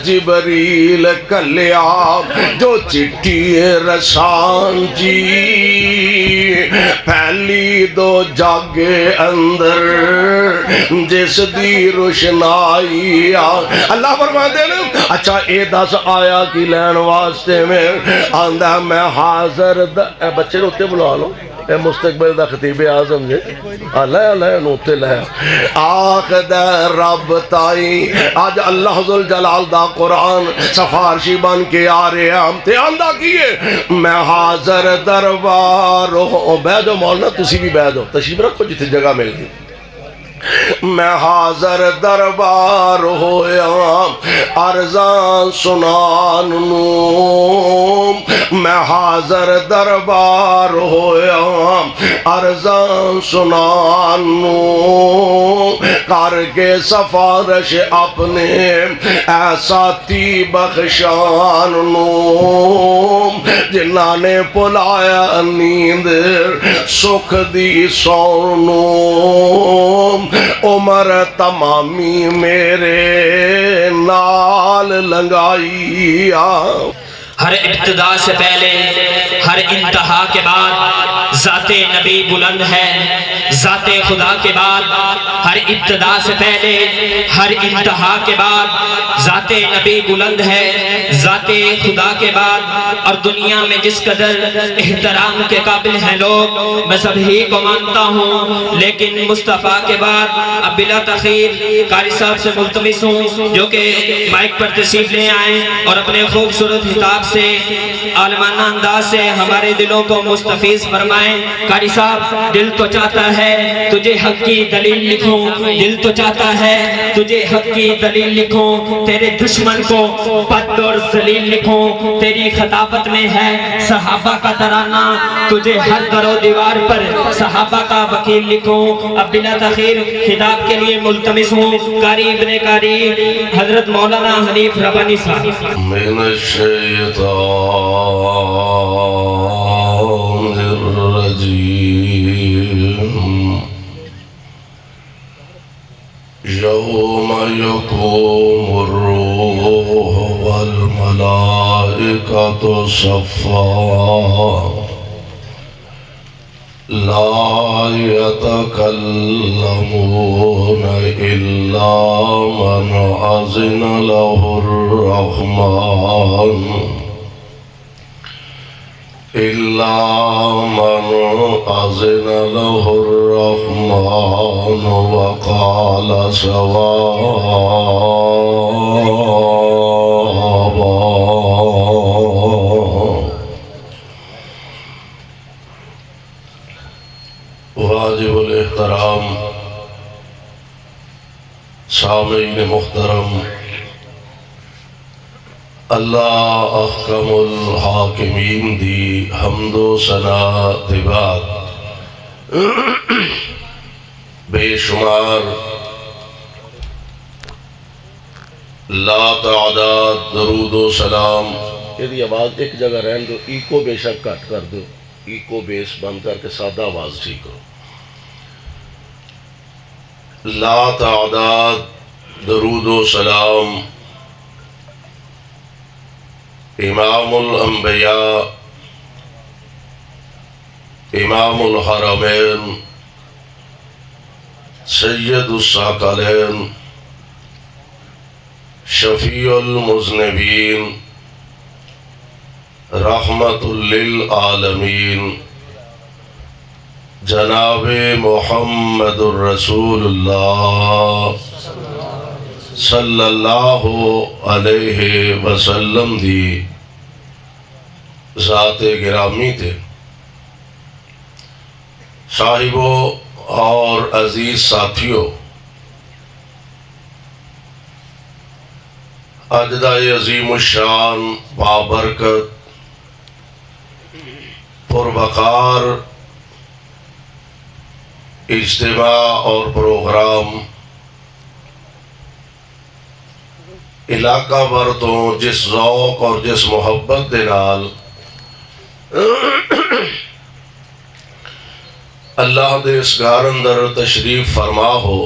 جبریل کلیا جو چٹھی رسان جی پہلی دو جگ اندر جس دی روشنائی اللہ فرماتے ہیں اچھا اے 10 آیا کی لین واسطے میں آندہ میں حاضر بچے روتے بلا لو اے مستقبل دا خطیب اعظم جے اللہ نوتے لے آخد رب تائی آج اللہ ذوالجلال دا قرآن سفارشی بن کے آ رہے ہیں ہم تے آندہ کیے میں حاضر دربار ہوں بیدو مولانا تسی بھی بیدو تشریف رکھو جتنے جگہ مل گئی میں حاضر دربار ہویا عرضاں سنان نو میں حاضر دربار ہویا عرضاں سنان نو کر کے سفارش اپنے ایسا تی بخشان نو جنہاں نے پلایا نیند سکھ دی سونو عمر تمامی میرے نال لنگائی ہر ابتدا سے پہلے ہر انتہا کے بعد ذات نبی بلند ہے ذات خدا کے بعد ہر ابتدا سے پہلے ہر انتہا کے بعد ذات نبی بلند ہے ذات خدا کے بعد اور دنیا میں جس قدر احترام کے قابل ہیں لوگ میں سبھی کو مانتا ہوں لیکن مصطفیٰ کے بعد اب بلا تخیر قاری صاحب سے ملتمس ہوں جو کہ مائک پر تشریف لے آئیں اور اپنے خوبصورت خطاب سے عالمانہ انداز سے ہمارے دلوں کو مستفیض فرمائیں قاری صاحب دل تو چاہتا ہے تجھے حق کی دلیل لکھوں دل تو چاہتا ہے تجھے حق کی دلیل لکھوں تیرے دشمن کو پد اور ذلیل لکھوں تیری خطابت میں ہے صحابہ کا ترانہ تجھے ہر در و دیوار پر صحابہ کا وکیل لکھوں اب بلا تخیر خطاب کے لیے ملتمس ہوں قاری ابن قاری حضرت مولانا حنیف ربانی صاحب من الشیطان الرجیم یوم یقوم الروح والملائکۃ صفا لا يتكلمون إلا من أذن له الرحمن إلا من أذن له الرحمن وقال صوابا واجب الاحترام سامعین محترم اللہ احکم الحاکمین دی حمد و ثنا دی بعد بے شمار لا تعداد درود و سلام یہ آواز ایک جگہ رہن دو ایکو بے شک کٹ کر دو ایکو بیس بند کر کے سادہ آواز ٹھیک کرو لا تعداد درود و سلام امام الانبیاء امام الحرمین سید الثقلین شفیع المذنبین رحمت للعالمین جناب محمد الرسول اللہ صلی اللہ علیہ وسلم دی ذات گرامی تھے صاحبوں اور عزیز ساتھیوں اجدہ عظیم الشان بابرکت پروقار اجتماع اور پروگرام علاقہ بھر تو جس ذوق اور جس محبت دے نال اللہ دے اس گھر اندر تشریف فرما ہو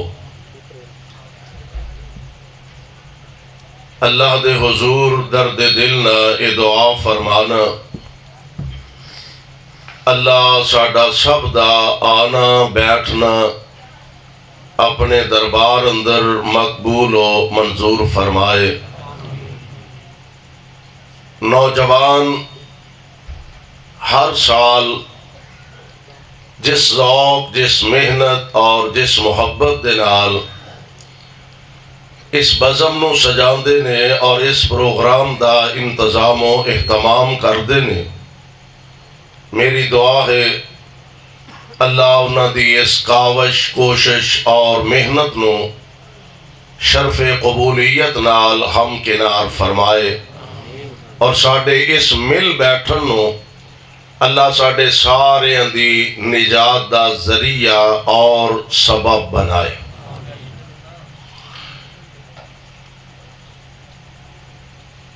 اللہ دے حضور درد دل نہ اے دعا فرمانا اللہ ساڈا سب دا آنا بیٹھنا اپنے دربار اندر مقبول و منظور فرمائے۔ نوجوان ہر سال جس ذوق، جس محنت اور جس محبت دے نال اس بزم نو سجاندے نے اور اس پروگرام دا انتظام و اہتمام کردے نے، میری دعا ہے اللہ انہاں دی اس کاوش، کوشش اور محنت نو شرف قبولیت نال ہم کنار فرمائے، اور ساڈے اس مل بیٹھن نو اللہ ساڈے سارے دی نجات دا ذریعہ اور سبب بنائے۔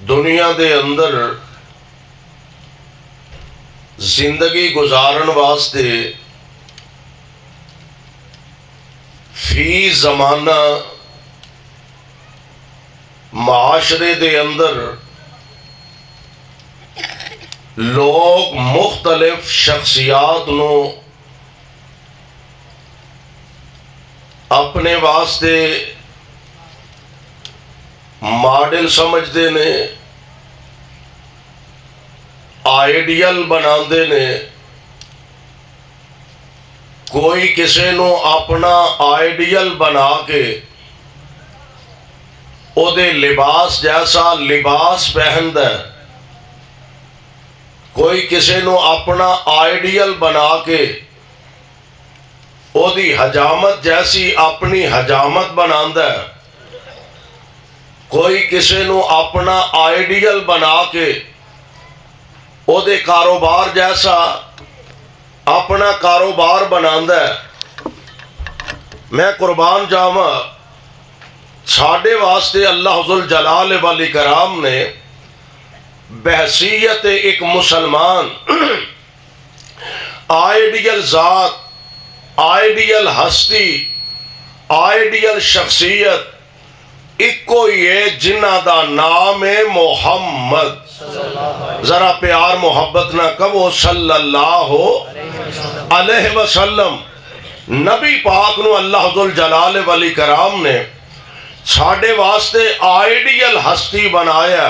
دنیا دے اندر زندگی گزارن واسطے فی زمانہ معاشرے دے اندر لوگ مختلف شخصیات نو اپنے واسطے ماڈل سمجھتے نے، آئیڈیل بناندے نے۔ کوئی کسی نو اپنا آئیڈیل بنا کے او دے لباس جیسا لباس پہندا ہے، کوئی کسی نو اپنا آئیڈیل بنا کے او دی حجامت جیسی اپنی حجامت بناندا ہے، کوئی کسی نو اپنا آئیڈیل بنا کے او دے کاروبار جیسا اپنا کاروبار بناندا ہے۔ میں قربان جاواں، ساڈے واسطے اللہ ذوالجلال والاکرام نے بحیثیت ایک مسلمان آئیڈیل ذات، آئیڈیل ہستی، آئیڈیل شخصیت ایکو ہی ہے جنہ دا نام ہے محمد۔ ذرا پیار محبت نہ کہو صلی اللہ علیہ وسلم۔ نبی پاک نو اللہ ذوالجلال والاکرام نے ساڈے واسطے آئیڈیل ہستی بنایا۔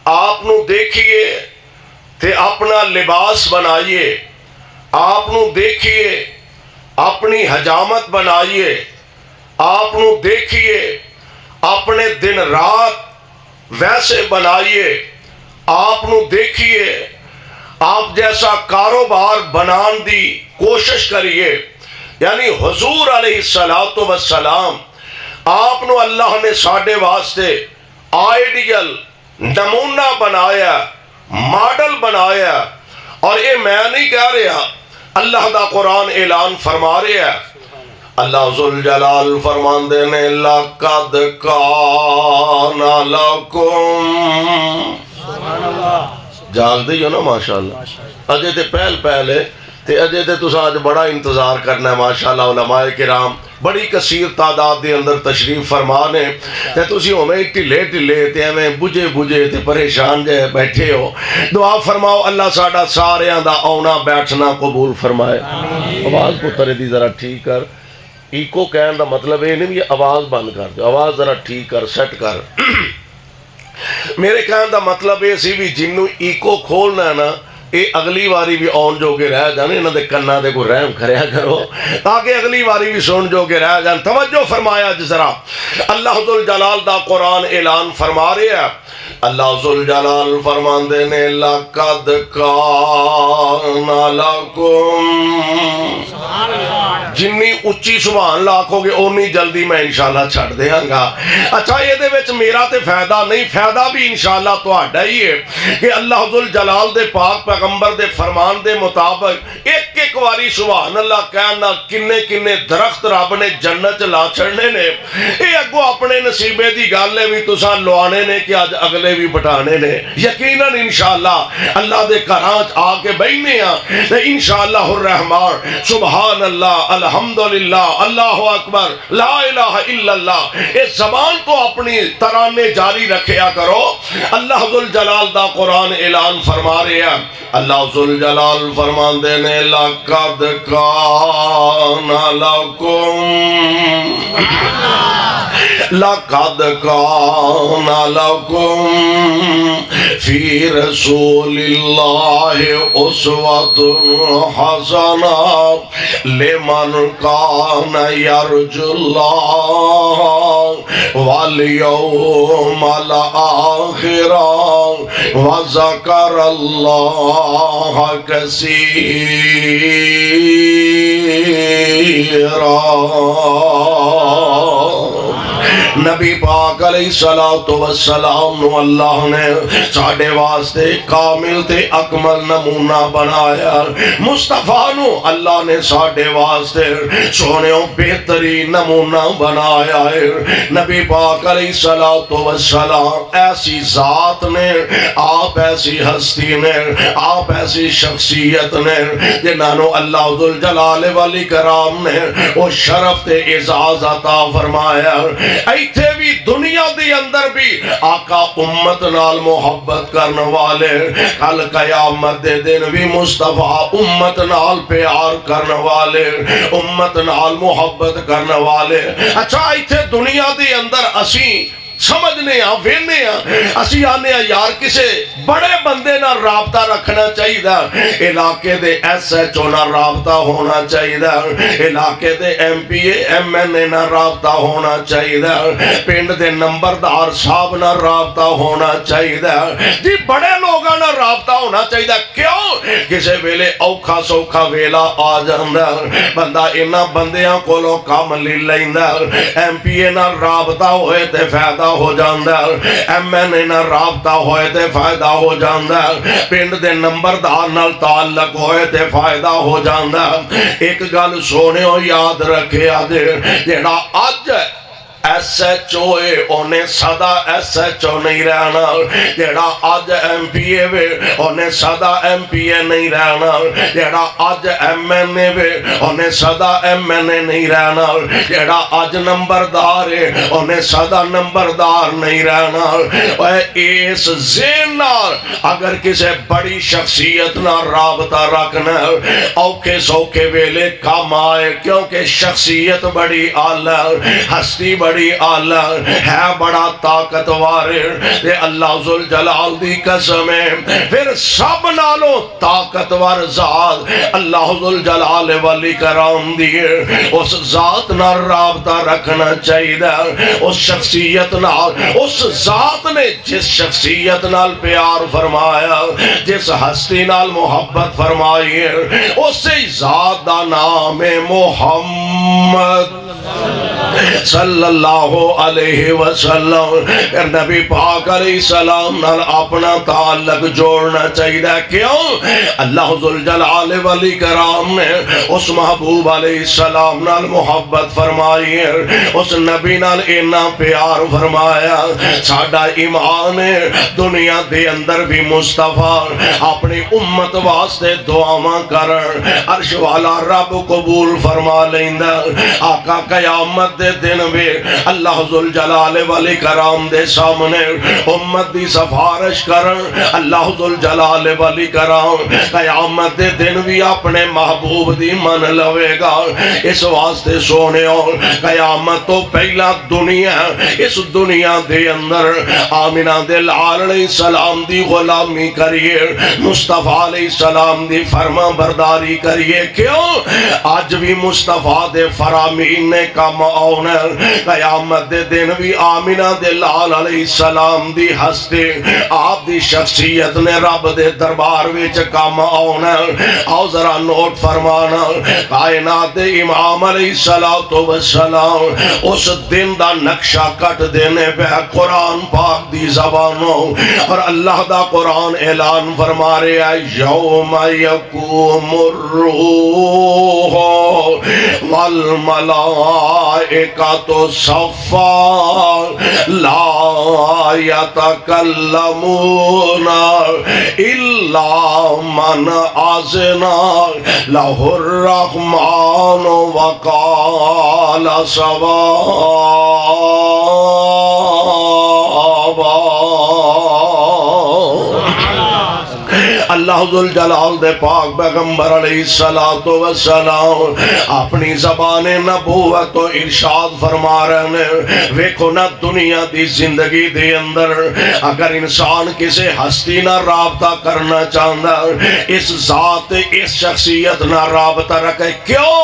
آپ نو دیکھیے تے اپنا لباس بنائیے، آپ نو دیکھیے اپنی حجامت بنائیے، آپ نو دیکھیے اپنے دن رات ویسے بنائیے، آپ نو دیکھیے آپ جیسا کاروبار بنان دی کوشش کریے۔ یعنی حضور علیہ السلام آپ نو اللہ نے ساڈے واسطے آئیڈیل نمونہ بنایا، ماڈل بنایا۔ اور یہ میں نہیں کہہ رہا، اللہ دا قرآن اعلان فرما رہا ہے۔ اللہ ذوالجلال فرماندے نے لَقَدْ كَانَ لَكُمْ، جاگ دی ہو نا ماشاءاللہ، اجے تے پہل ہے تے اجے تے تساں اج بڑا انتظار کرنا ہے ماشاءاللہ۔ علماء کرام بڑی کثیر تعداد دے اندر تشریف فرما نے تے تسی ہوویں ٹھلے تے ایویں بجے تے پریشان جے بیٹھے ہو۔ دعا فرماؤ اللہ ساڈا ساریاں دا آنا بیٹھنا قبول فرمائے۔ آواز پتر دی ذرا ٹھیک کر، ایکو کہن دا مطلب یہ نہیں یہ آواز بند کر دے، آواز ذرا ٹھیک کر، سیٹ کر۔ میرے کہن دا مطلب یہ سی بھی جنوں ایکو کھولنا ہے نا، یہ اگلی واری بھی آن جو کے رہ جانے، انہوں نے کنہ دے کو رحم کریا کرو تاکہ اگلی واری بھی سن جو کے رہ جان۔ توجہ فرمایا جسرا اللہ ذوالجلال دا قرآن اعلان فرما رہے ہیں۔ اللہ ذوالجلال فرماندے نے لَقَدْ كَانَ لَكُمْ، جنی اچھی سبحان اللہ آکھو گے اونی جلدی میں انشاءاللہ چھڑ دیاں گا۔ اچھا یہ دے وچ میرا تے فائدہ نہیں، فائدہ بھی انشاءاللہ تو آڈا ہی ہے کہ اللہ ذوالجلال دے پاک پیغمبر دے فرمان دے مطابق ایک واری سبحان اللہ کہنا کنے درخت رب نے جنت لا چھڑنے نے۔ یہ اگو اپنے نصیبے دی گالے بھی تساں لوانے نے کہ آج اگلے بھی بٹانے نے۔ یقیناً انشاءاللہ اللہ دے گھراں آ کے بیٹھنے ہاں تے انشاءاللہ الرحمن سبحان اللہ الحمدللہ، اللہ اکبر، لا الہ الا اللہ، اس زبان کو اپنی ترانے جاری رکھیا کرو۔ اللہ ذوالجلال دا قرآن اعلان فرما رہے ہیں، اللہ ذوالجلال فرماندے نے لَقَدْ كَانَ لَكُمْ لَقَدْ كَانَ لَكُمْ فِي رَسُولِ اللَّهِ أُسْوَةٌ حَسَنَةٌ لِمَنْ كَانَ يَرْجُو اللَّهَ وَالْيَوْمَ الْآخِرَ وَذَكَرَ اللَّهَ كَثِيرًا۔ نبی پاک علیہ السلام نو اللہ نے ساڑھے واسطے کامل تے اکمل نمونہ بنایا۔ مصطفیٰ نو اللہ نے ساڑھے واسطے سونےوں بہترین نمونہ بنایا ہے۔ نبی پاک علیہ السلام ایسی ذات نے، آپ ایسی ہستی نے، آپ ایسی شخصیت نے جنہوں اللہ ذوالجلال والاکرام نے وہ شرف تے اعزاز عطا فرمایا۔ ایتھے بھی دنیا دی اندر بھی آقا امت نال محبت کرنے والے، کل قیامت دے دن بھی مصطفیٰ امت نال پیار کرنے والے، امت نال محبت کرنے والے۔ اچھا ایتھے دنیا دی اندر اسی سمجھنے ہاں، وینے ہاں، اسی آنے ہاں یار کسے بڑے بندے نہ رابطہ رکھنا چاہیے دا، علاقے دے ایس ایچ او نہ رابطہ ہونا چاہیے دا، علاقے دے M P A M N A نہ رابطہ ہونا چاہیے دا، پنڈ دے نمبردار صاحب نہ رابطہ ہونا چاہیے دا، جی بڑے لوگاں نہ رابطہ ہونا چاہیے دا۔ کیوں؟ کسے ویلے اوکھا سوکھا ویلا آ جاندہ، بندہ انہاں بندیاں کولو کام لی لیندہ، ایم پی اے نہ رابطہ ہوئے تے فائدہ ہو جاندہ، ایم این اے نہ رابطہ ہوئے تے فائدہ ہو جاندہ، پنڈ دے نمبردار نال تعلق ہوئے تے فائدہ ہو جاندہ۔ ایک گل سونے ہو یاد رکھے آدھے، جیڑا آج ایس ایچ او اے انہیں صدا ایس ایچ او نہیں رہنا، جیڑا آج ایم پی اے وے انہیں صدا ایم پی اے نہیں رہنا، جیڑا آج ایم این اے وے انہیں صدا ایم این اے نہیں رہنا، جیڑا آج نمبردار ہے انہیں صدا نمبردار نہیں رہنا۔ اس ذہن نال اگر کسی بڑی شخصیت نہ رابطہ رکھنا اوکھے سوکھے ویلے کام آئے، کیونکہ شخصیت بڑی اعلی، ہستی بڑی اعلی ہے، بڑا طاقتور ہے، اللہ ذوالجلال دی قسم ہے۔ پھر سب نالوں طاقتور ذات اللہ ذوالجلال والاکرام دی ہے، اس ذات نال رابطہ رکھنا چاہیے، اس شخصیت نال، اس ذات نے جس شخصیت نال پیار فرمایا، جس ہستی نال محبت فرمائی ہے، اسی ذات دا نام ہے محمد صلی اللہ علیہ وسلم۔ نبی پاک علیہ السلام نال اپنا تعلق جوڑنا چاہیے۔ کیوں؟ اللہ ذوالجلال والاکرام نے اس محبوب علیہ السلام نال محبت فرمائی ہے، اس نبی نال اینا پیار فرمایا۔ ساڈا ایمان ہے دنیا دے اندر بھی مصطفیٰ اپنی امت واسطے دعاواں کرن، عرش والا رب قبول فرما لیندا۔ آقا قیامت دے دن بھی اللہ ذوالجلال والاکرام دے سامنے امت دی سفارش کرن، اللہ ذوالجلال والاکرام قیامت دے دن بھی اپنے محبوب دی من لوے گا۔ اس واسطے سونے اور قیامت تو پہلا دنیا، اس دنیا دے اندر آمنہ دے لال علیہ السلام دی غلامی کریے، مصطفیٰ علیہ السلام دی فرما برداری کریے۔ کیوں؟ آج بھی مصطفیٰ دے فرامین نے کام آنا، قیامت دے دن بھی آمنہ دے لال علیہ السلام دی ہستے آپ دی شخصیت نے رب دے دربار وچ کام آنا۔ آؤ ذرا نوٹ فرمانا، کائنات دے امام علیہ السلام اس دن دا نقشہ کٹ دینے پہ قرآن پاک دی زبانوں، اور اللہ دا قرآن اعلان فرما رہے ہیں یوم یقوم الروح والملائکہ الملائکۃ صفا لا یتکلمون الا من اذن لہ الرحمن وقال صوابا۔ اللہ ذوالجلال دے پاک پیغمبر علیہ السلام اپنی زبان نبوت و ارشاد فرما رہے ہیں، ویکھو نا دنیا دی زندگی دے اندر اگر انسان کسی ہستی نہ رابطہ کرنا چاہتا اس ذات اس شخصیت نہ رابطہ رکھے، کیوں؟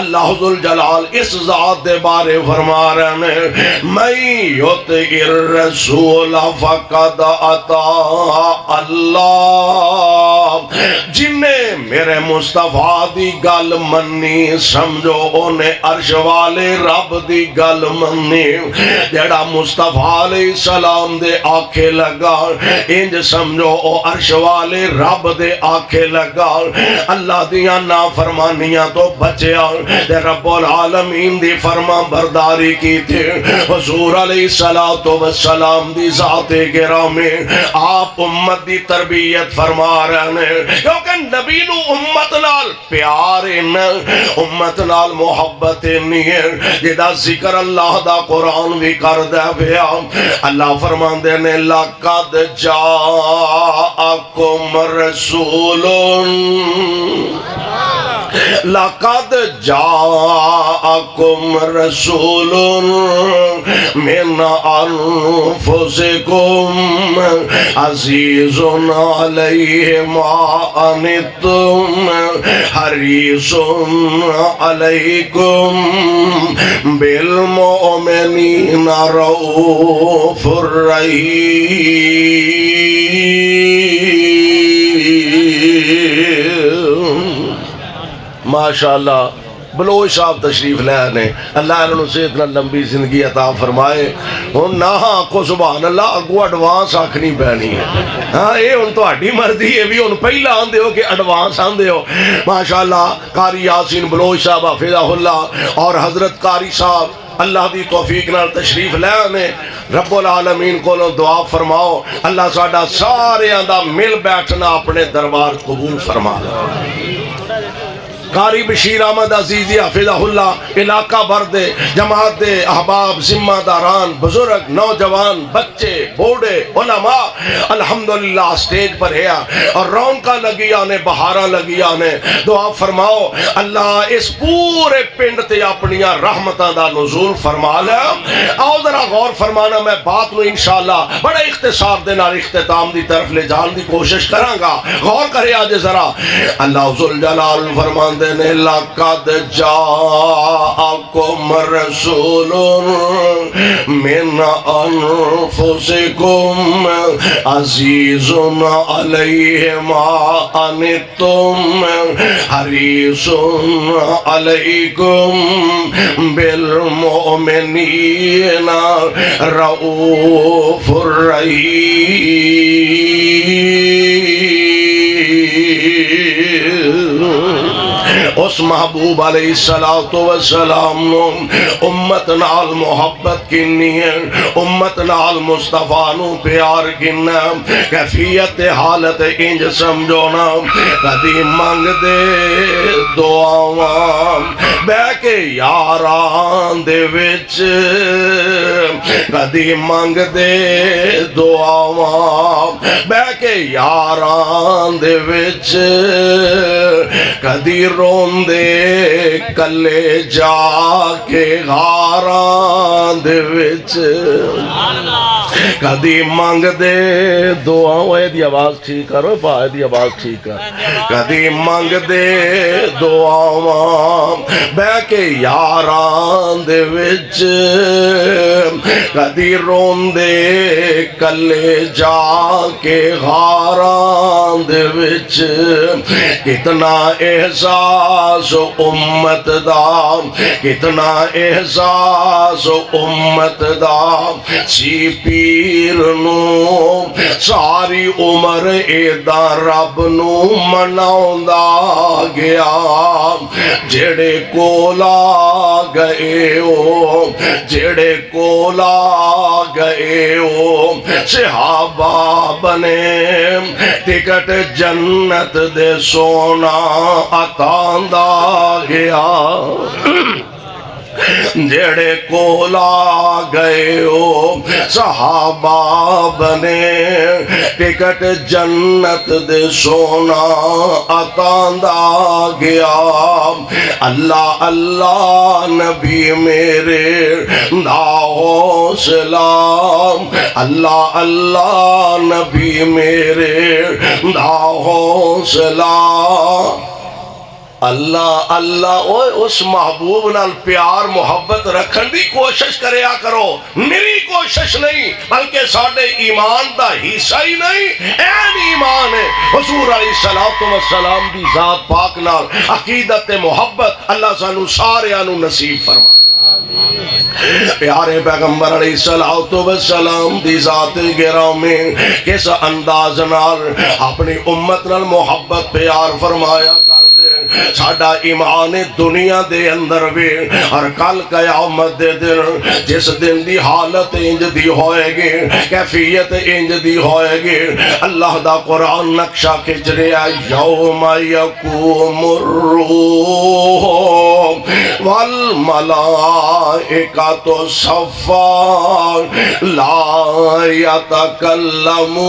اللہ ذوالجلال اس ذات دے بارے فرما رہے ہیں، من یطع الرسول فقد اطاع اللہ، جن نے میرے مصطفیٰ دی گل منی سمجھو اونے عرش والے رب دی گل منی۔ جڑا مصطفیٰ علیہ السلام دے آکھے لگا انج سمجھو او عرش والے رب دے آکھے لگا، اللہ دیاں نافرمانیاں تو بچیا تے رب العالمین دی فرما برداری کی تھی۔ حضور علیہ السلام دی ذات گرامی آپ امت دی تربیت فرما رہے ہیں، کیونکہ نبی نو امت نال پیار امت نال محبت نہیں ہے، جدا ذکر اللہ دا قرآن بھی کر دے پیا۔ اللہ فرماندے نے لقد جاءکم رسول لقد جاءکم رسول من انفسکم عزیز علیہ ما عنتم حریص علیکم بالمؤمنین رؤوف الرحیم۔ ماشاءاللہ بلوچ صاحب تشریف لے آنے، اللہ انہوں سے اتنا لمبی زندگی عطا فرمائے۔ ہن نہ آکھو سبحان اللہ، اگو ایڈوانس آکھنی پینی ہے، ہاں اے ہن تہاڈی مرضی ہے بھی، ہن پہلا آندے ہو کہ ایڈوانس آندے ہو۔ ماشاءاللہ قاری یاسین بلوچ صاحب حفظہ اللہ اور حضرت قاری صاحب اللہ دی توفیق نال تشریف لے آنے، رب العالمین کو دعا فرماؤ اللہ ساڈا سارے دا مل بیٹھنا اپنے دربار قبول فرما لے۔ قاری بشیر احمد عزیزی حفظہ اللہ علاقہ بھر دے جماعت دے احباب ذمہ داران بزرگ نوجوان بچے بوڑھے علماء الحمدللہ سٹیج پر ہے اور رونقاں لگی آنے بہاراں لگی آنے۔ دعا فرماؤ اللہ اس پورے پنڈ تے اپنیاں رحمتاں دا نزول فرما لے۔ آؤ ذرا غور فرمانا، میں بات نو انشاءاللہ بڑے اختصار دے نال اختتام دی طرف لے جان دی کوشش کراں گا، غور کرے آج ذرا۔ اللہ ذوالجلال فرمان نے لقد جاءکم رسول من انفسکم عزیز علیہ ما عنتم حریص علیکم بالمؤمنین رؤوف الرحیم۔ اس محبوب علیہ السلام نو امت نال محبت کنی ہے، امت نال مصطفیٰ نو پیار کننا، کیفیت حالت انج سمجھونا، کدی منگ دے دعاواں بے کے یاران دے وچ، کدی منگ دے دعاواں بے کے یاران دے وچ، کدی روندے کلے جا کے غاراں دے وچ، کدی منگ دے دعاواں، اے دی آواز ٹھیک کرو پا، اے دی آواز ٹھیک کر، کدی منگ دے دعاواں بے کے یاراں دے وچ، کدی روندے کلے جا کے غاراں دے وچ، کتنا احساس احساس امت دا کتنا احساس امت دا سی پیر نو ساری عمر ایدا رب نو مناوندا گیا جڑے کولا گئے ہو جڑے کولا گئے ہو صحابہ بنے ٹکٹ جنت دے سونا عطاندا گیا جڑے کولا گئے ہو صحابہ بنے ٹکٹ جنت دے سونا عطاندا گیا اللہ اللہ نبی میرے داؤ سلام اللہ اللہ نبی میرے داؤ سلام اللہ اللہ اس محبوب نال پیار محبت رکھن دی کوشش کریا کرو میری کوشش نہیں بلکہ ساڑھے ایمان دا حصہ ہی نہیں این ایمان ہے حضور علیہ السلام دی ذات پاک نال عقیدت محبت اللہ سانو ساریانو نصیب فرما پیارے پیغمبر علیہ السلام دی ذات گرامی کس انداز نال اپنی امت نال محبت پیار فرمایا کر دے ساڑھا ایمان دنیا دے اندر بھی اور کل قیامت دے دن جس دن دی حالت انج دی ہوئے گی کیفیت انج دی ہوئے گی اللہ دا قرآن نقشہ کھچ رہا یوم یقوم الروح والملائکۃ صفا لا یتکلمون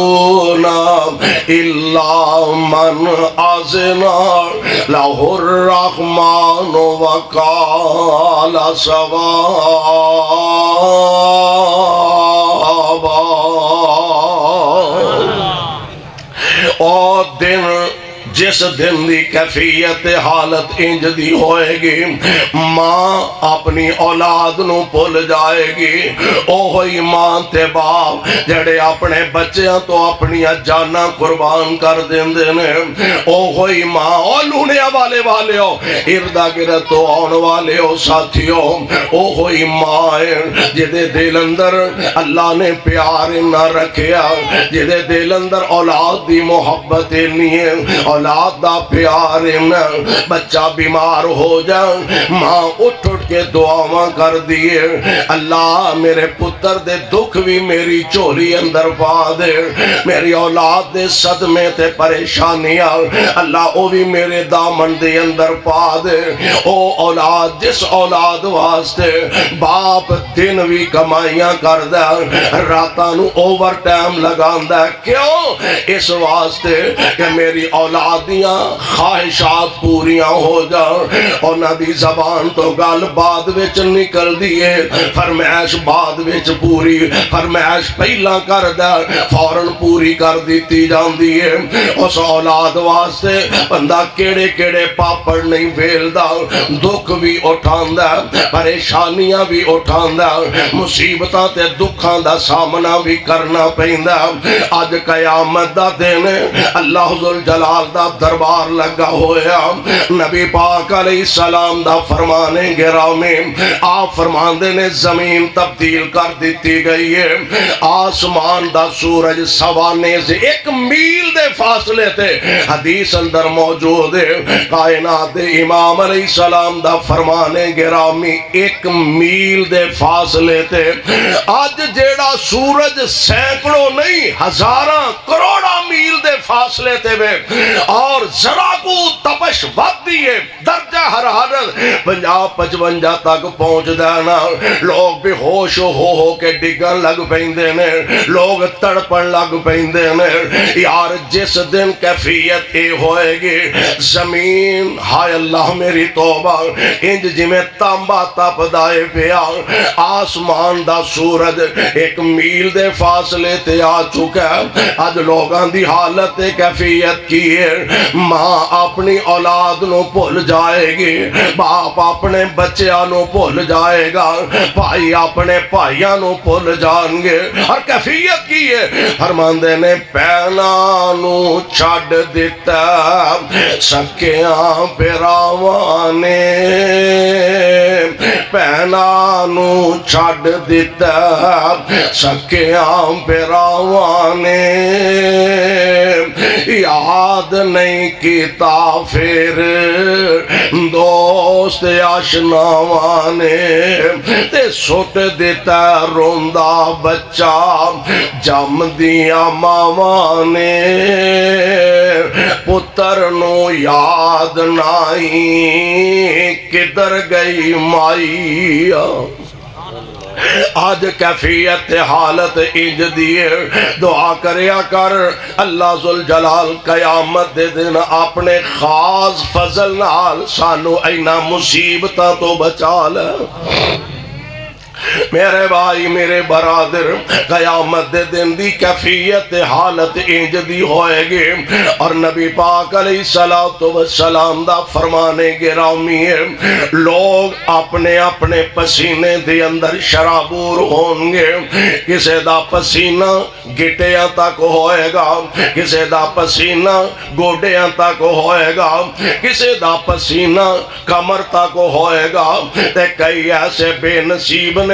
الا من اذن لہ الرحمن وقال صوابا اور دن جس دن دی کیفیت حالت انج دی ہوئے گی ماں اپنی اولاد نو بھول جائے گی اوہی ماں تے باپ جڑے اپنے بچیاں تو اپنی جانا قربان کر دیندے نے اوہی ماں اور لونیا والے ہو اردا گرد تو آن والے ہو ساتھیوں اوہی ماں جدے دل اندر اللہ نے پیار نہ رکھیا جدے دل اندر اولاد دی محبت نہیں ہے اولاد دا پیار میں بچہ بیمار ہو جائے ماں اٹھ کے دعاواں کر دیئے اللہ میرے پتر دے دکھ بھی میری چولی اندر پا دے میری اولاد دے صدمے تے پریشانیاں اللہ او بھی میرے دامن دے اندر پا دے او اولاد جس اولاد واسطے باپ دن بھی کمائیاں کر دے راتاں نو اوور ٹائم لگان دے کیوں اس واسطے کہ میری اولادیاں خواہشات پوریاں ہو جائیں اور نہ دی زبان تو گل بعد وچ نکل دیئے فرمائش بعد وچ پوری فرمائش پہلا کر دے فوراں پوری کر دیتی جان دیئے اس اولاد واسطے بندہ کیڑے کیڑے پاپڑ نہیں ویلدا دکھ بھی اٹھان دے پریشانیاں بھی اٹھان دے مصیبتاں تے دکھاں دا سامنا بھی کرنا پیندا اج قیامت دا دن اللہ ذوالجلال دا دربار لگا ہویا نبی پاک علیہ السلام دا فرمانے گرامی آپ فرماندے نے زمین تبدیل کر دیتی گئی ہے آسمان دا سورج سوانے سے 1 میل دے فاصلے تے حدیث اندر موجود ہے کائنات دے امام علیہ السلام دا فرمانے گرامی 1 میل دے فاصلے تے آج جیڑا سورج سینکڑوں نہیں ہزاراں کروڑا میل دے فاصلے تے بے اور ذرا کو تپش وقت دیئے درجہ حرارت 50-55 تک پہنچ دینا لوگ بھی ہوش ہو کے ڈگن لگ پیندے نے لوگ تڑپن لگ پیندے نے یار جس دن کیفیت اے ہوئے گی زمین ہائے اللہ میری توبہ انج جی میں تانبا تپ دائے پیا آسمان دا سورج 1 میل دے فاصلے تے آ چکا ہے آج لوگاں دی حالت کیفیت کی ہے ماں اپنی اولاد نو بھول جائے گی، باپ اپنے بچیاں نو بھول جائے گا، بھائی اپنے بھائیاں نو بھول جان گے۔ اور کیفیت کی ہے؟ فرماندے نے پینا نو چھڈ دیتا سکیاں پیراواں نے، پینا نو چھڈ دیتا سکیاں پیراواں نے، یاد نہیں کیتا پھر دوست آشناواں نے، تے سٹ دیتا روندا بچہ جم دیاں ماواں نے، پتر نو یاد نہیں کدھر گئی مائی۔ آج کیفیت حالت انج دیئے، دعا کریا کر اللہ ذوالجلال قیامت دے دن اپنے خاص فضل نال سانو اینا مصیبتاں تو بچا لے۔ میرے بھائی میرے برادر، قیامت دے دن دی کیفیت حالت انج دی ہوئے گی، اور نبی پاک علیہ السلام دا فرمانے گرامی ہے، لوگ اپنے اپنے پسینے دے اندر شرابور ہوں گے، کسے دا پسینہ گٹیاں تک ہوئے گا، کسے دا پسینہ گوڑیاں تک ہوئے گا، کسے دا پسینہ کمر تک ہوئے گا، تے کئی ایسے بے نصیب نے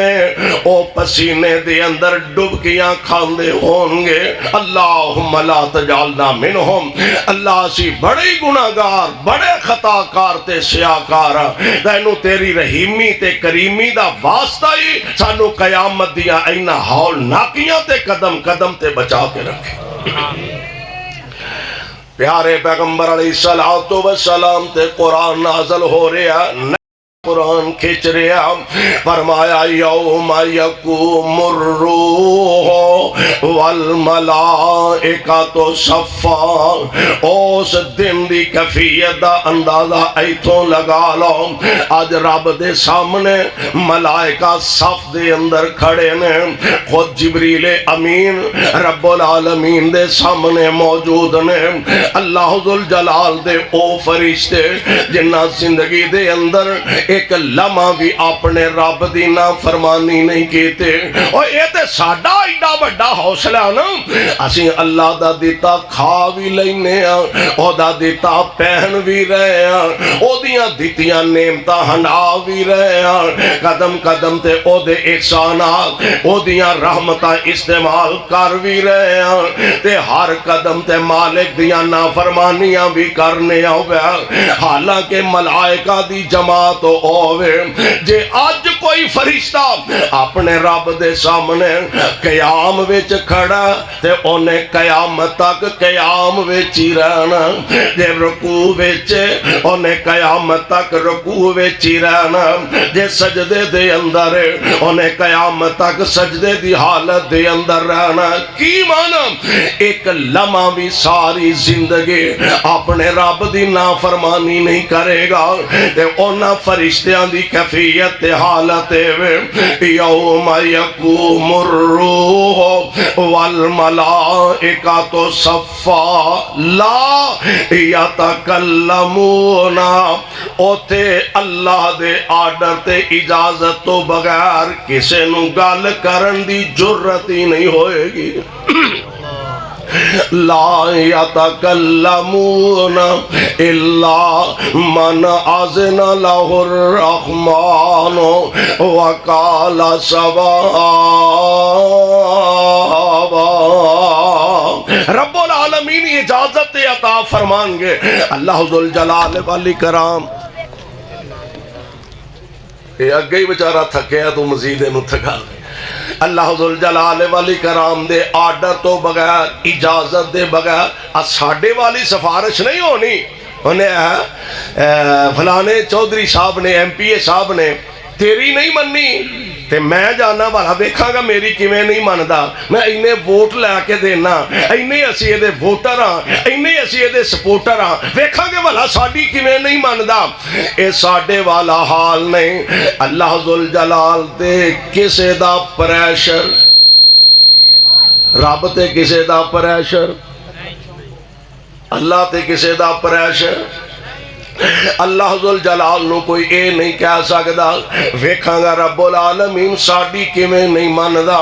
او پسینے دے اندر ڈبکیاں کھاندے ہوں گے۔ اللہم لا تجعلنا منہم، اللہ سی بڑے گناہگار بڑے خطاکار تے سیاکار، تینو تیری رحیمی تے کریمی دا واسطہ ہی سانو قیامت دیا اینا ہول ناکیاں تے قدم قدم تے بچا کے رکھے۔ پیارے پیغمبر علیہ السلام تے قرآن نازل ہو رہا، قرآن کھچ رہا، فرمایا یوم یقوم الروح والملائکۃ صفا، اس دن دی کیفیت دا اندازہ ایتھوں لگا لو۔ آج رب دے سامنے ملائکہ صف دے اندر کھڑے نے، خود جبریل امین رب العالمین دے سامنے موجود نے، اللہ ذوالجلال دے او فرشتے جنہ زندگی دے اندر ایک لمحہ بھی اپنے رب دی نافرمانی نہیں کیتے۔ اور یہ تے ساڈا ایڈا بڑا حوصلہ نا، اسی اللہ دا دیتا کھا بھی لینے ہیں، او دا دیتا پہن بھی رہے ہیں، او دیاں دیتیاں نعمتاں ہنڈا بھی رہے ہیں، قدم قدم تے او دے احسانات او دیاں رحمتاں استعمال کر بھی رہے ہیں، تے ہر قدم تے مالک دیاں نافرمانیاں بھی کرنے ہوئے، حالانکہ ملائکہ دی جماعت ہووے۔ جے آج کوئی فرشتہ اپنے رب دے سامنے قیام وچ کھڑا تے اونے قیامت تک قیام وچ ہی رہنا، جے رکوع وچ اونے قیامت تک رکوع وچ ہی رہنا، جے سجدے دے اندر اونے قیامت تک سجدے دی حالت دے اندر رہنا۔ کی معنی؟ ایک لمحہ بھی ساری زندگی اپنے رب دی نافرمانی نہیں کرے گا، تے اونا فرشتیاں دی کیفیت حالت یوم یقوم الروح والملائکۃ صفا لا یتکلمون، اوتے اللہ دے آرڈر تے اجازت تو بغیر کسے نو گل کرن دی جرت ہی نہیں ہوئے گی۔ لا يتكلمون إلا من أذن له الرحمن وقال صوابا۔ رب العالمین اجازت عطا فرمان گے، اللہ ذوالجلال والاکرام یہ اگے ہی بچارہ تھکیا تو مزید انہوں تھکا دے۔ اللہ ذوالجلال والاکرام دے آرڈر تو بغیر اجازت دے بغیر ساڈے والی سفارش نہیں ہونی۔ انہیں فلانے چودھری صاحب نے ایم پی اے صاحب نے تیری نہیں مننی تے میں جانا والا ویکھاں گا میری کیویں نہیں مندا، میں اینے ووٹ لے کے دینا، اینے اسی دے ووٹر ہاں، اینے اسی دے سپورٹر ہاں، ویکھاں گے والا ساڈی کیویں نہیں مندا۔ اے ساڈے والا حال نہیں۔ اللہ ذوالجلال دے کسے دا پریشر، رب تے کسے دا پریشر، اللہ تے کسے دا پریشر اللہ ذل جلال نو کوئی اے نہیں کہہ سکدا ویکھاں گا رب العالمین ساڈی کیویں نہیں مندا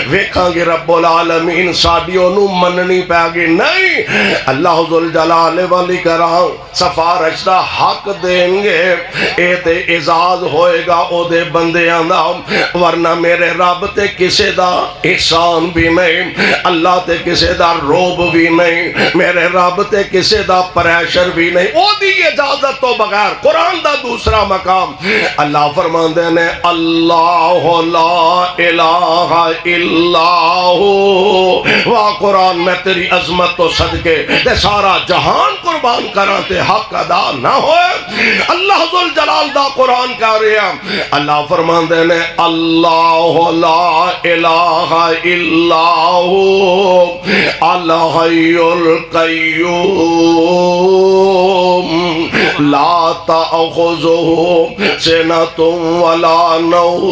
ویکھاں گے رب العالمین ساڈی اونوں مننی پے گی نہیں اللہ ذل جلال والی کرام سفارش دا حق دیں گے اے تے اعزاز ہوئے گا او دے بندیاں دا ورنہ میرے رب تے کسے دا احسان بھی نہیں اللہ تے کسے دا روب بھی نہیں میرے رب تے کسے دا پریشر بھی نہیں او دی اجازت تو بغیر قرآن دا دوسرا مقام اللہ فرماندے نے اللہ لا الہ الا ہو واہ قرآن میں تیری عظمت تو صدقے تے سارا جہان قربان کراں تے حق ادا نہ ہوئے اللہ ذل جلال دا قرآن کہہ رہا اللہ فرماندے نے اللہ لا الہ الا ہو الحی القیوم لا تأخذه سنة ولا نوم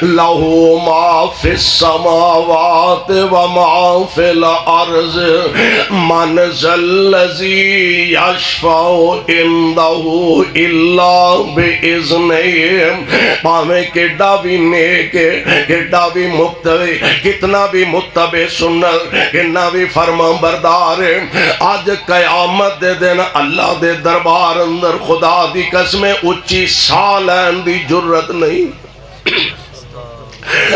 له ما في السماوات وما في الأرض من ذا الذي يشفع عنده إلا بإذنه پاویں کیڈا بھی نیک کیڈا بھی متبع کتنا بھی متبع سنت کتنا بھی فرما بردار آج قیامت دے دن اللہ دے دربار اندر خدا دی قسمیں اچھی سا لین دی جرت نہیں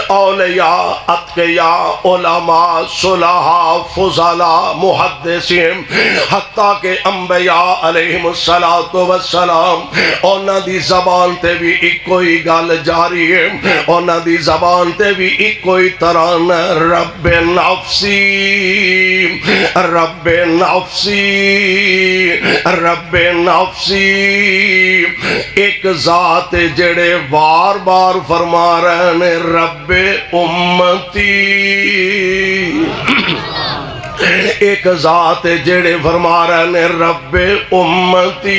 اولیاء اتقیاء علماء صلحاء فضلاء محدثین حتیٰ کہ انبیاء علیہم السلام اونا دی زبان تے بھی ایک کوئی گال جاری ہے اونا دی زبان تے بھی ایک کوئی تران رب نفسی رب نفسی رب نفسی ایک ذات جڑے بار بار فرما رہے ہیں رب امتی ایک ذات جڑے فرما رہے ہیں رب امتی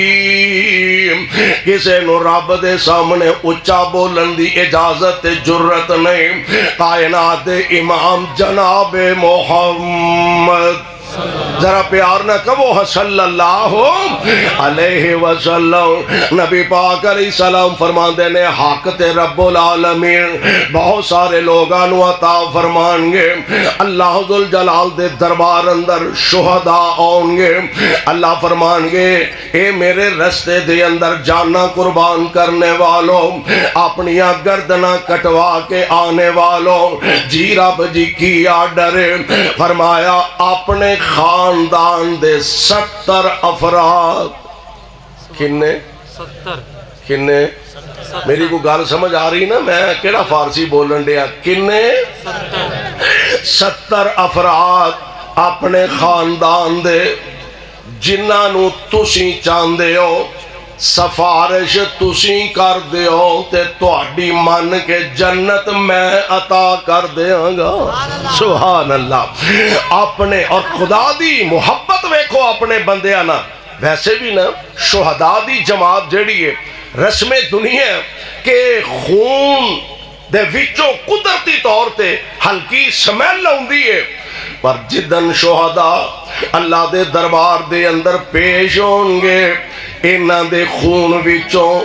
کسے نو رب دے سامنے اچھا بولن دی اجازت جرت نہیں کائنات امام جناب محمد ذرا پیار نہ کہو صلی اللہ علیہ وسلم نبی پاک علیہ السلام فرمان دینے حق تے رب العالمین بہت سارے لوگاں عطا فرمان گے اللہ ذل جلال دے دربار اندر شہداء آؤں گے اللہ فرمان گے اے میرے رستے دے اندر جانا قربان کرنے والوں اپنی گردناں کٹوا کے آنے والوں جی رب جی کیا ڈرے فرمایا اپنے خاندان دے 70 افراد کنے 70 میری کو گال سمجھ آ رہی نا میں کیڑا فارسی بولن دیا کنے 70 افراد اپنے خاندان دے جنہاں نو تسی چاندے ہو سفارش تسی کر دیو تے تہاڈی من کے جنت میں عطا کر دیاں گا سبحان اللہ اپنے اور خدا دی محبت ویکھو اپنے بندیاں نا ویسے بھی نا شہداء دی جماعت جڑی ہے رسم دنیا کہ خون دے وچوں قدرتی طور تے ہلکی سمیل ہوندی ہے پر جدن شہداء اللہ دے دربار دے اندر پیش ہوں گے انہاں دے خون وچوں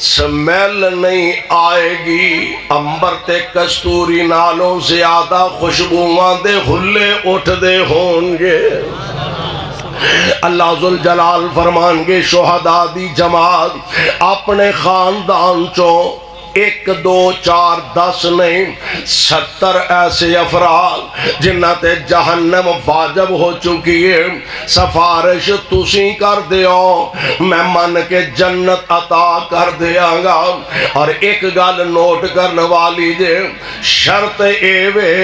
سمیل نہیں آئے گی امبر تے کستوری نالوں زیادہ خوشبوواں دے ہلے اٹھ دے ہوں گے اللہ ذل جلال فرمان گے شہداء دی جماعت اپنے خاندان چوں 1 2 4 10 نہیں 70 ایسے افراد جنہ تے جہنم واجب ہو چکی ہے سفارش تسی کر دیو میں من کے جنت عطا کر دیاں گا اور ایک گل نوٹ کرنے والی جے شرط ایوے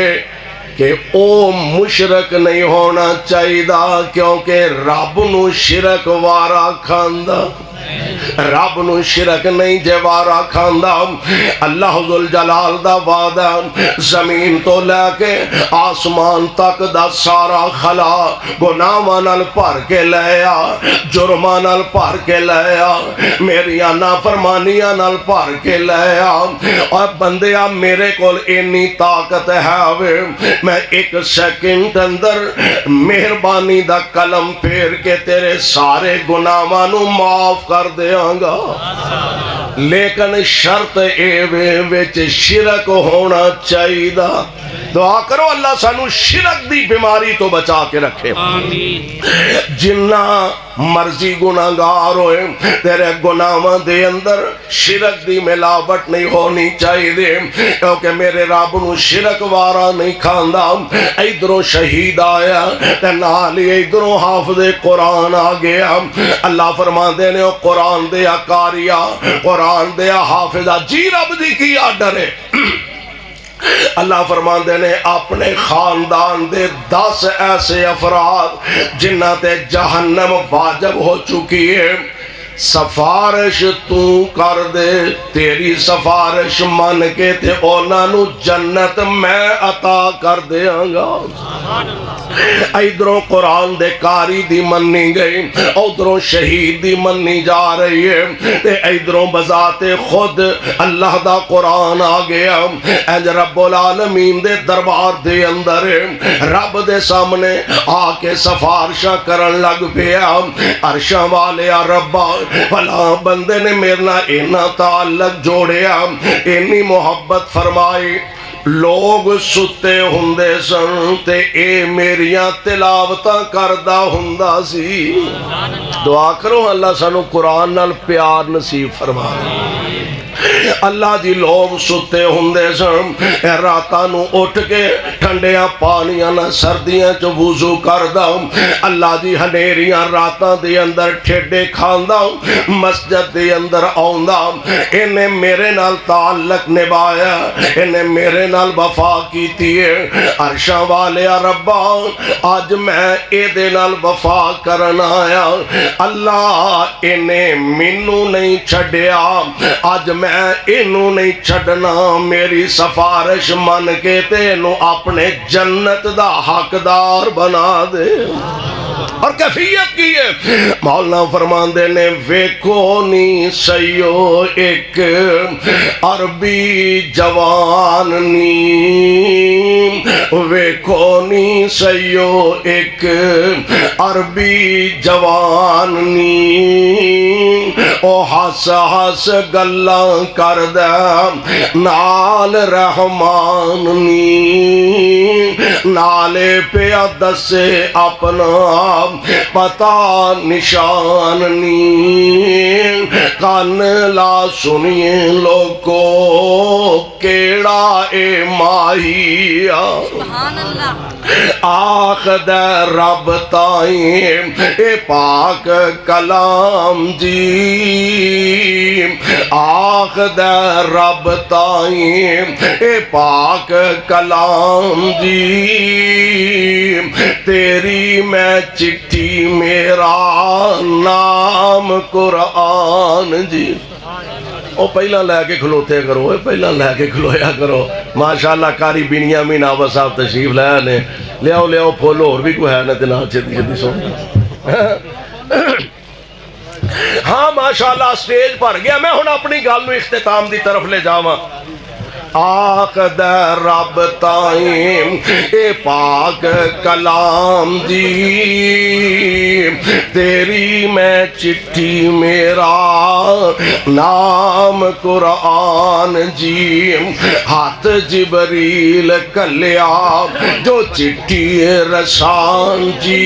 کہ او مشرک نہیں ہونا چاہیے کیونکہ رب نو شرک وارا کھاندا رب نو شرک نہیں جے وارا کھاندا اللہ ذل جلال دا وعدہ زمین تو لے کے آسمان تک دا سارا خلا گناہاں نال بھر کے لیا جرماں نال بھر کے لیا میریاں نافرمانیاں نال بھر کے لیا اور بندیا میرے کول اینی طاقت ہے وے میں ایک سیکنڈ اندر مہربانی دا قلم پھیر کے تیرے سارے گناہاں نو معاف کر دیاں گا لیکن شرط اے وچ شرک ہونا چاہیے دعا کرو اللہ سانو شرک دی بیماری تو بچا کے رکھے جنہ مرضی گناہگار ہوئے تیرے گناہاں دے اندر شرک دی ملاوٹ نہیں ہونی چاہیے کیونکہ میرے رب نو شرک وارا نہیں کھاندا ادھروں شہید آیا تے نال ہی ادھروں حافظ قرآن آ گیا اللہ فرماندے نے قرآن دیا کاریا قرآن دیا حافظہ جی رب دی کی آڈر ہے اللہ فرماندے نے اپنے خاندان دے 10 ایسے افراد جنہ تے جہنم واجب ہو چکی ہے سفارش تو کر دے تیری سفارش من کے تے اونا نو جنت میں عطا کر دیاں گا ادھروں قرآن دے کاری دی مننی گئی ادھروں شہید دی مننی جا رہی ہے تے ادھروں بذات خود اللہ دا قرآن آ گیا اج رب العالمین دے دربار دے اندر رب دے سامنے آ کے سفارشاں کرن لگ پیا عرشاں والے ربا بھلا بندے نے میرنا اینا تعلق جوڑیا اینی محبت فرمائی لوگ ستے ہندے سن تے اے میریاں تلاوتاں کردہ ہندہ سی دعا کرو اللہ سانو قرآن نال پیار نصیب فرمائے اللہ دی لوگ ستے ہندے سن راتاں نو اٹھ کے ٹھنڈیاں پانیاں نہ سردیاں چو وضو کردہ اللہ دی ہنیریاں راتاں دے اندر ٹھیڈے کھاندہ مسجد دے اندر آؤندہ انہیں میرے نال تعلق نبایا انہیں میرے نال وفا کیتی ہے عرشاں والے ربا آج میں اے دے نال وفا کرنا آیا اللہ انہیں منو نہیں چھڑیا آج میں انہوں نہیں چھڑنا میری سفارش من کے تینوں اپنے جنت دا حقدار بنا دے اور کیفیت کی ہے مولانا فرماندے نے ویکھو نی سیو ایک عربی جوان نی ویکھو نی سیو ایک عربی جوان نی او ہس ہس گلاں کر دے نال رحمان نی نالے پیا دسے اپنا پتا نشان نی کان لا سنیے لوگو کیڑا اے ماہیا آخ دے رب تائیں اے پاک کلام جی آخ دے رب تائیں اے پاک کلام جی تیری میں چٹھی میرا نام قرآن جی او پہلا لے کے کھلوتے کرو پہلا لے کے کھلویا کرو ماشاءاللہ کاری بینیاں میں ناوہ صاحب تشریف لیا نے لے آؤ پھولو اور بھی کوئی ہے نا تنا چھتی سو ہاں ماشاءاللہ سٹیج پر گیا میں ہن اپنی گل نو اختتام دی طرف لے جاواں آخ دے رب تائیں اے پاک کلام دی تیری میں چٹھی میرا نام قرآن جی ہاتھ جبریل کلیا جو چٹھی رسان جی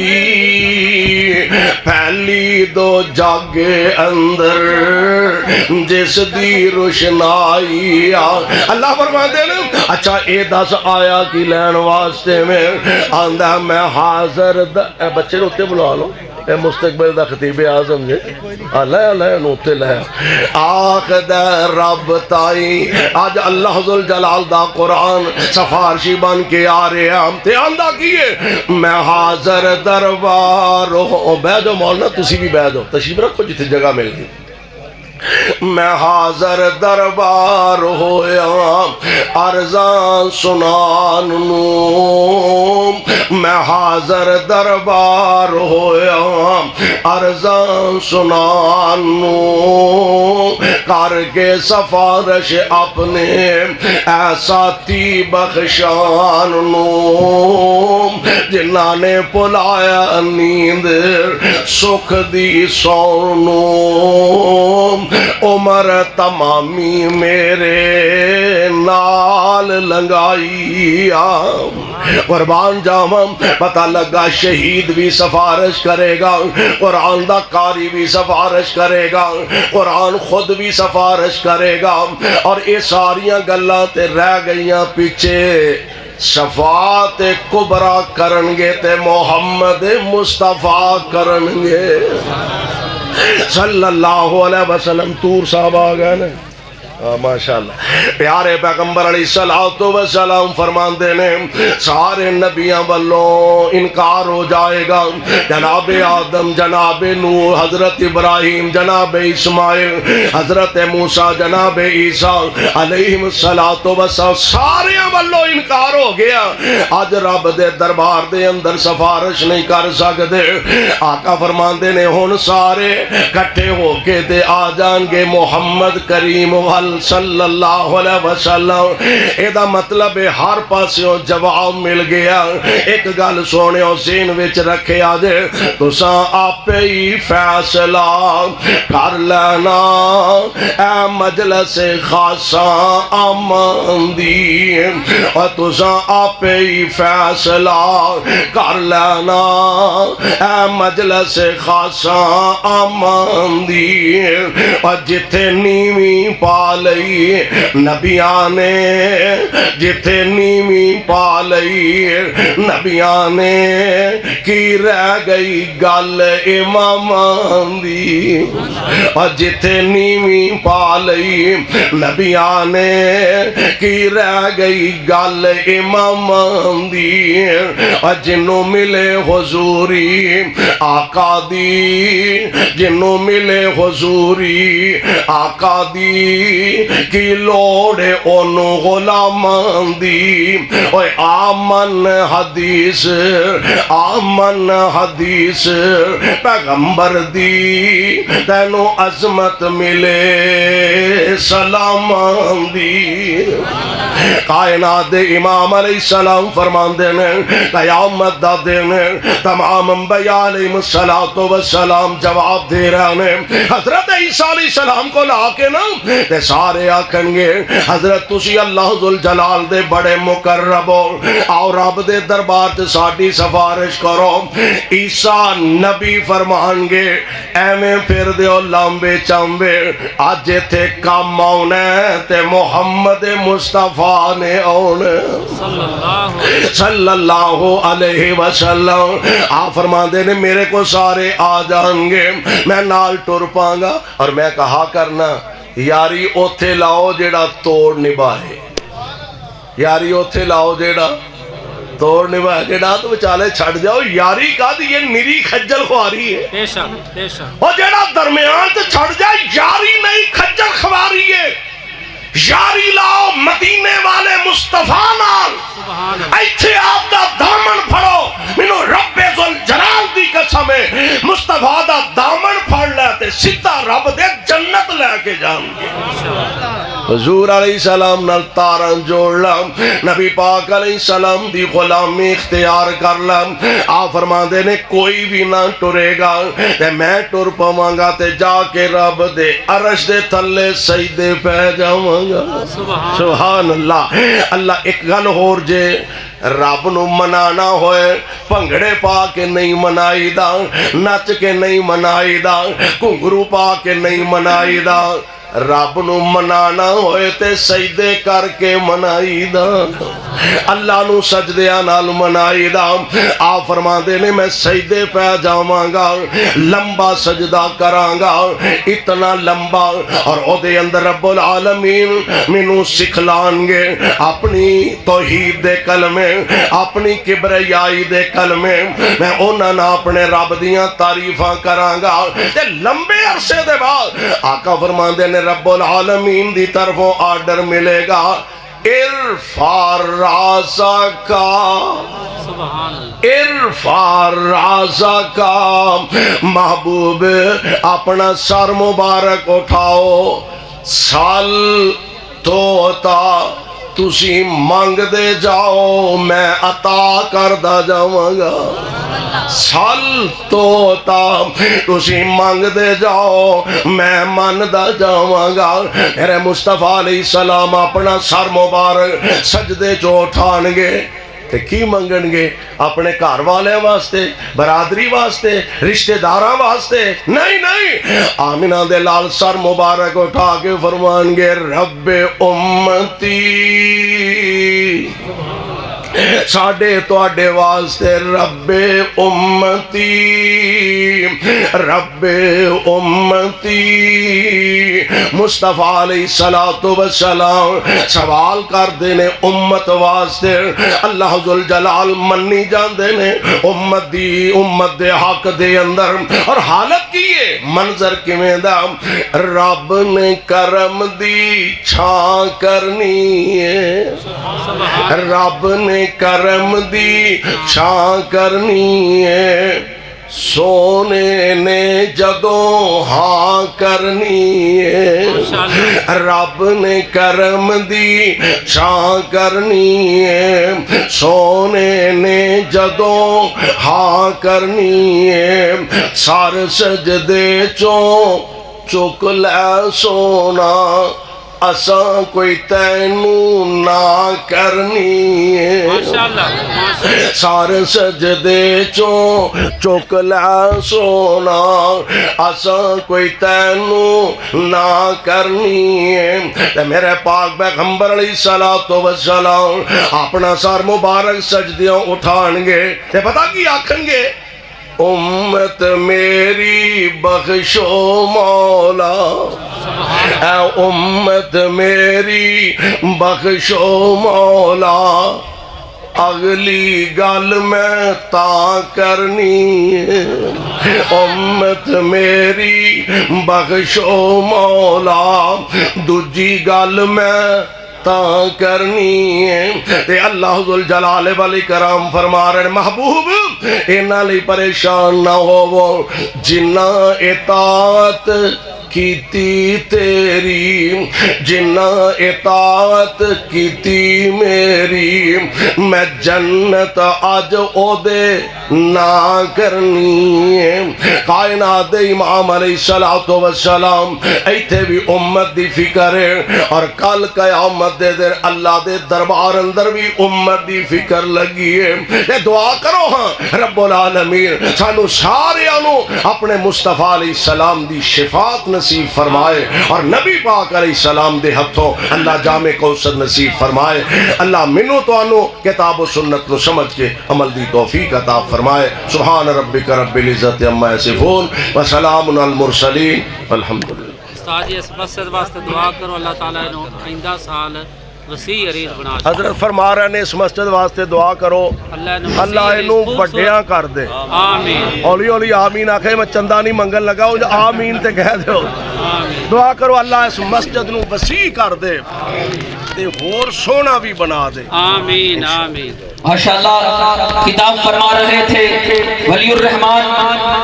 پھیلی دو جگ اندر جس دی روشنائی اللہ فرماتے ہیں اچھا اے 10 آیا کی لین واسطے میں آندہ میں حاضر بچے روتے بلا لو اے مستقبل دا خطیب اعظم جے اللہ نوتے لے آخ دے رب تائی آج اللہ ذل جلال دا قرآن سفارشی بن کے آ رہے ہیں تے آندہ کیے میں حاضر دربار ہوں بیدو مولانا تسی بھی بیدو تشریف رکھو جتے جگہ مل گئی میں حاضر دربار ہویا عرضاں سنان نو، میں حاضر دربار ہویا عرضاں سنان نو، کر کے سفارش اپنے ایسا تی بخشان نو، جنہاں نے پلایا نیند سکھ دی سون نو، عمر تمامی میرے نال لنگائی قربان جاواں، پتہ لگا شہید بھی سفارش کرے گا، قرآن دا قاری بھی سفارش کرے گا، قرآن خود بھی سفارش کرے گا، اور یہ ساریاں گلاں تے رہ گئیاں پیچھے، شفاعت کبرا کرنگے تے محمد مصطفیٰ کرنگے صلی اللہ علیہ وسلم۔ تور صاحب آگئے نا، ماشاءاللہ، پیارے پیغمبر علیہ السلام فرماندے نے سارے نبیاں والوں انکار ہو جائے گا، جناب آدم، جناب نوح، حضرت ابراہیم، جناب اسماعیل، حضرت موسیٰ، جناب عیسیٰ علیہ السلام، سارے والوں انکار ہو گیا۔ آج رب دے دربار دے اندر سفارش نہیں کر سکتے، آقا فرماندے نے ہن سارے کٹھے ہو کے تے آ جان گے محمد کریم صلی اللہ علیہ وسلم۔ ایدہ مطلب ہے ہر پاسیوں جواب مل گیا۔ ایک گل سونے اور ذہن وچ رکھے آجے، تو ساں آپ ہی فیصلہ کر لینا، اے مجلس خاصا آمندی، اور تو ساں آپ ہی فیصلہ کر لینا، اے مجلس خاصا آمندی، اور جتھے نیویں پا لئی نبیاں نے، جتھے نیویں پا لئی نبیاں نے، کی رہ گئی گل اماماں دی، اور جتھے نیویں پا لئی نبیاں نے، کی رہ گئی گل اماماں دی، اور جنوں ملے حضوری آقا دی، جنوں ملے حضوری آقا دی، کی لوڑے انو غلامان دی، اوے آمن حدیث، آمن حدیث پیغمبر دی، تینو عظمت ملے سلامان دی۔ کائنات دے امام علیہ السلام فرمان دینے، قیامت دا دینے، تمام انبیاء علیہ السلام جواب دے رہے ہیں۔ حضرت عیسیٰ علیہ السلام کو لا کے نا تے سارے آکھن گے حضرت تسی اللہ ذوالجلال دے بڑے مقرب ہو، آؤ رب دے دربار تے ساڈی سفارش کرو۔ عیسیٰ نبی فرمان گے ایویں پھر دیو لامبے چامبے، آج تھے کام آنے تے محمد مصطفیٰ نے آنے صلی اللہ علیہ وسلم۔ آپ فرما دے نے میرے کو سارے آ جان گے، میں نال ٹر پاؤں گا، اور میں کہا کرنا یاری اوتھے لاؤ جیڑا توڑ نبھائے، یاری اوتھے لاؤ جیڑا توڑ نبھائے، جیڑا تو بچالے چھڑ جاؤ، یاری کا دی یہ نری خجل خواری ہے، اور جیڑا درمیان تو چھڑ جائے یاری نہیں خجل خواری ہے۔ یاری لاؤ مدینے والے مصطفیٰ نال، ایتھے آپ دا دامن پھڑو، منو رب ذوالجلال دی قسم ہے، مصطفیٰ دا دامن پھڑ لیتے سیدھا رب دے جنت لے کے جان گے۔ حضور علیہ السلام نال تاران جوڑ لام، نبی پاک علیہ السلام دی غلامی اختیار کر لام۔ آپ فرما دے نے کوئی بھی نہ ٹرے گا تے میں ٹر پاواں گا تے جا کے رب دے عرش دے تھلے سجدے پہ جاواں گا۔ سبحان اللہ۔ اللہ ایک گل ہور جے رب نو منانا ہوئے، پنگڑے پا کے نہیں منائی دا، نچ کے نہیں منائی دا، گھنگرو پا کے نہیں منائی دا، رب نو منانا ہوئے تے سجدے کر کے منائی دا اللہ نو سجدیاں نال منائی دا آپ فرماندے نے میں سجدے پہ جاواں گا لمبا سجدہ کراں گا اتنا لمبا اور او دے اندر رب العالمین مینوں سکھلان گے اپنی توحید دے کلمے اپنی کبریائی دے کلمے میں انہاں نال اپنے رب دیاں تعریفاں کراں گا تے لمبے عرصے دے بعد آقا فرماندے نے رب العالمین دی طرفوں آرڈر ملے گا ارفع راسک ارفع راسک محبوب اپنا سر مبارک اٹھاؤ سال توتا تسی مانگ دے جاؤ میں عطا کردہ جاواں گا سال توتا تسی مانگ دے جاؤ میں ماندہ جاواں گا میرے مصطفیٰ علیہ السلام اپنا سر مبارک سجدے جو اٹھان گے تے کی منگن گے اپنے گھر والے واسطے برادری واسطے رشتہ داراں واسطے نہیں آمنہ دے لال سر مبارک اٹھا کے فرمان گے رب امتی ساڑھے توڑے واسطے رب امتی رب امتی مصطفیٰ علیہ السلام سوال کر دینے امت واسطے اللہ ذوالجلال منی جان دینے امت دے حق دے اندر اور حالت کیے منظر کی میں دا رب نے کرم دی چھان کرنی ہے رب نے کرم دی چھان کرنی ہے سونے نے جدوں ہاں کرنی ہے رب نے کرم دی چھان کرنی ہے سونے نے جدوں ہاں کرنی ہے سار سجدے چک لے سونا اساں کوئی تینوں نہ کرنی ہے سار سجدے چک لے سونا اساں کوئی تینوں نہ کرنی ہے میرے پاک پیغمبر علیہ السلام اپنا سر مبارک سجدیاں اٹھان گے تے پتہ کی آکھن گے امت میری بخشو مولا اے امت میری بخشو مولا اگلی گل میں تا کرنی ہے امت میری بخشو مولا دوجی گل میں تا کرنی ہے تے اللہ ذوالجلال والاکرام فرما رہے محبوب انہاں لئی پریشان نہ ہوو جنہ اطاعت کیتی تیری جنہ اطاعت کیتی میری میں جنت آج او دے نہ کرنی ہے کائنات دے امام علیہ السلام ایتھے بھی امت دی فکر ہے اور کل قیامت دے در اللہ دے دربار اندر بھی امت دی فکر لگی ہے دعا کرو ہاں رب العالمین سانو سارے آنو اپنے مصطفیٰ علیہ السلام دی شفاعت نصیب فرمائے اور نبی پاک علیہ السلام دے ہتھوں اللہ جامع کوثر نصیب فرمائے اللہ منو تو آنو کتاب و سنت کو سمجھ کے عمل دی توفیق عطا فرمائے سبحان ربک رب العزت عما یصفون وسلام علی المرسلین والحمدللہ استاد جی اس مسجد واسطے دعا کرو اللہ تعالیٰ انہوں آئندہ سال وسیع عریض بنا دے حضرت فرما رہے نے اس مسجد واسطے دعا کرو اللہ انہوں بڑھیاں کر دے آمین اولی اولی آمین آکھے میں چندہ نہیں منگل لگاؤ جو آمین تے کہہ دے ہو دعا کرو اللہ اس مسجد نو وسیع کر دے تے اور سونا بھی بنا دے آمین آمین ماشاءاللہ کتاب فرما رہے تھے ولی الرحمن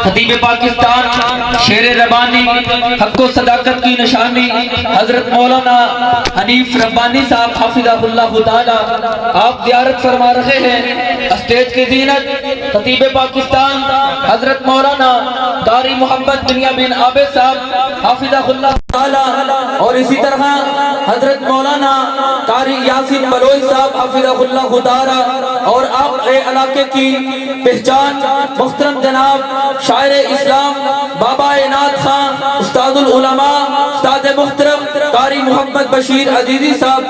خطیب پاکستان شیر ربانی حق و صداقت کی نشانی حضرت مولانا حنیف ربانی صاحب حافظہ اللہ تعالی آپ زیارت فرما رہے ہیں اسٹیج کی زینت خطیب پاکستان حضرت مولانا قاری محمد بنیامین عابد صاحب حافظہ اللہ تعالی اور اسی طرح حضرت مولانا قاری یاسین بلوئی صاحب حافظہ اللہ تعالی اور آپ علاقے کی پہچان محترم جناب شاعر اسلام بابا عنایت خان استاد العلماء استاد محترم قاری محمد بشیر عزیزی صاحب